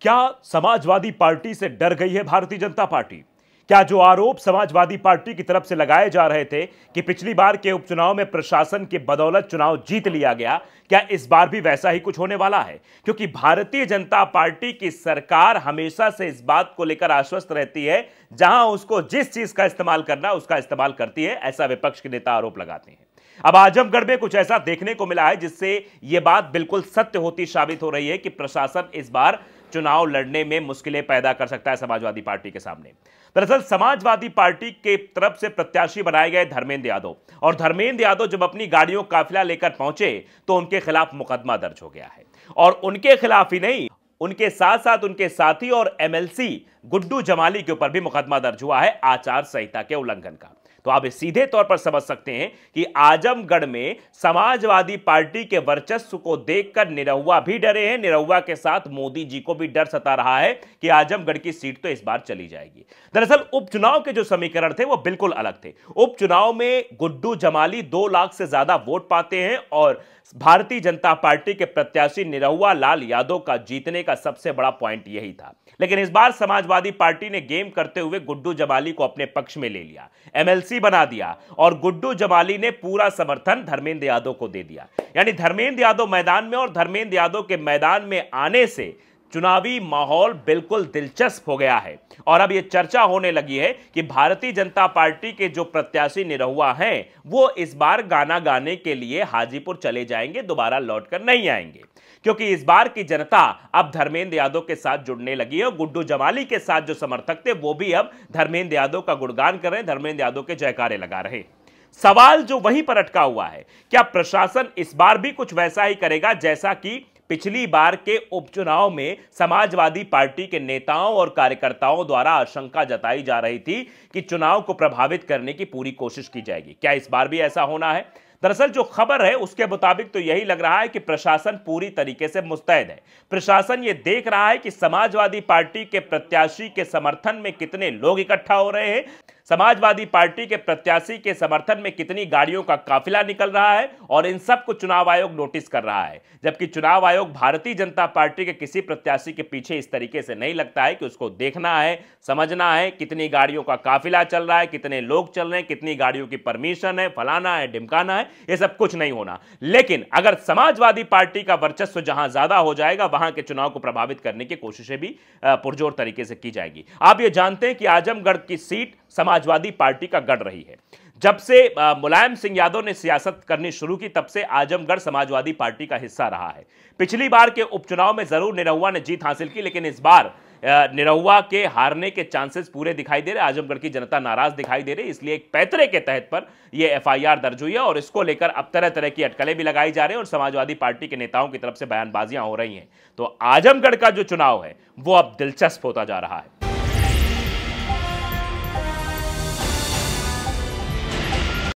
क्या समाजवादी पार्टी से डर गई है भारतीय जनता पार्टी? क्या जो आरोप समाजवादी पार्टी की तरफ से लगाए जा रहे थे कि पिछली बार के उपचुनाव में प्रशासन के बदौलत चुनाव जीत लिया गया, क्या इस बार भी वैसा ही कुछ होने वाला है? क्योंकि भारतीय जनता पार्टी की सरकार हमेशा से इस बात को लेकर आश्वस्त रहती है, जहां उसको जिस चीज का इस्तेमाल करना उसका इस्तेमाल करती है, ऐसा विपक्ष के नेता आरोप लगाते हैं। अब आजमगढ़ में कुछ ऐसा देखने को मिला है जिससे यह बात बिल्कुल सत्य होती साबित हो रही है कि प्रशासन इस बार चुनाव लड़ने में मुश्किलें पैदा कर सकता है समाजवादी पार्टी के सामने। दरअसल समाजवादी पार्टी के तरफ से प्रत्याशी बनाए गए धर्मेंद्र यादव, और धर्मेंद्र यादव जब अपनी गाड़ियों का काफिला लेकर पहुंचे तो उनके खिलाफ मुकदमा दर्ज हो गया है। और उनके खिलाफ ही नहीं, उनके साथ साथ उनके साथी और एमएलसी गुड्डू जमाली के ऊपर भी मुकदमा दर्ज हुआ है आचार संहिता के उल्लंघन का। तो आप सीधे तौर पर समझ सकते हैं कि आजमगढ़ में समाजवादी पार्टी के वर्चस्व को देखकर निरहुआ भी डरे हैं। निरहुआ के साथ मोदी जी को भी डर सता रहा है कि आजमगढ़ की सीट तो इस बार चली जाएगी। दरअसल उपचुनाव के जो समीकरण थे वो बिल्कुल अलग थे। उपचुनाव में गुड्डू जमाली 2 लाख से ज्यादा वोट पाते हैं और भारतीय जनता पार्टी के प्रत्याशी निरहुआ लाल यादव का जीतने का सबसे बड़ा पॉइंट यही था। लेकिन इस बार समाजवादी पार्टी ने गेम करते हुए गुड्डू जमाली को अपने पक्ष में ले लिया, एमएलसी बना दिया और गुड्डू जमाली ने पूरा समर्थन धर्मेंद्र यादव को दे दिया। यानी धर्मेंद्र यादव मैदान में, और धर्मेंद्र यादव के मैदान में आने से चुनावी माहौल बिल्कुल दिलचस्प हो गया है। और अब यह चर्चा होने लगी है कि भारतीय जनता पार्टी के जो प्रत्याशी निरहुआ हैं वो इस बार गाना गाने के लिए हाजीपुर चले जाएंगे, दोबारा लौटकर नहीं आएंगे, क्योंकि इस बार की जनता अब धर्मेंद्र यादव के साथ जुड़ने लगी है। और गुड्डू जमाली के साथ जो समर्थक थे वो भी अब धर्मेंद्र यादव का गुणगान कर रहे हैं, धर्मेंद्र यादव के जयकारे लगा रहे हैं। सवाल जो वहीं पर अटका हुआ है, क्या प्रशासन इस बार भी कुछ वैसा ही करेगा जैसा कि पिछली बार के उपचुनाव में समाजवादी पार्टी के नेताओं और कार्यकर्ताओं द्वारा आशंका जताई जा रही थी कि चुनाव को प्रभावित करने की पूरी कोशिश की जाएगी? क्या इस बार भी ऐसा होना है? दरअसल जो खबर है उसके मुताबिक तो यही लग रहा है कि प्रशासन पूरी तरीके से मुस्तैद है। प्रशासन ये देख रहा है कि समाजवादी पार्टी के प्रत्याशी के समर्थन में कितने लोग इकट्ठा हो रहे हैं, समाजवादी पार्टी के प्रत्याशी के समर्थन में कितनी गाड़ियों का काफिला निकल रहा है, और इन सब को चुनाव आयोग नोटिस कर रहा है। जबकि चुनाव आयोग भारतीय जनता पार्टी के किसी प्रत्याशी के पीछे इस तरीके से नहीं लगता है कि उसको देखना है, समझना है कितनी गाड़ियों का काफिला चल रहा है, कितने लोग चल रहे हैं, कितनी गाड़ियों की परमिशन है, फलाना है, ढिमकाना है, ये सब कुछ नहीं होना। लेकिन अगर समाजवादी पार्टी का वर्चस्व जहां ज्यादा हो जाएगा वहां के चुनाव को प्रभावित करने की कोशिशें भी पुरजोर तरीके से की जाएगी। आप ये जानते हैं कि आजमगढ़ की सीट समाजवादी पार्टी का गढ़ रही है। जब से मुलायम सिंह यादव ने सियासत करनी शुरू की तब से आजमगढ़ समाजवादी पार्टी का हिस्सा रहा है। पिछली बार के उपचुनाव में जरूर निरहुआ ने जीत हासिल की, लेकिन इस बार निरहुआ के हारने के चांसेस पूरे दिखाई दे रहे। आजमगढ़ की जनता नाराज दिखाई दे रही, इसलिए एक पैतरे के तहत पर यह एफआईआर दर्ज हुई है और इसको लेकर अब तरह तरह की अटकलें भी लगाई जा रही हैं और समाजवादी पार्टी के नेताओं की तरफ से बयानबाजियां हो रही हैं। तो आजमगढ़ का जो चुनाव है वो अब दिलचस्प होता जा रहा है।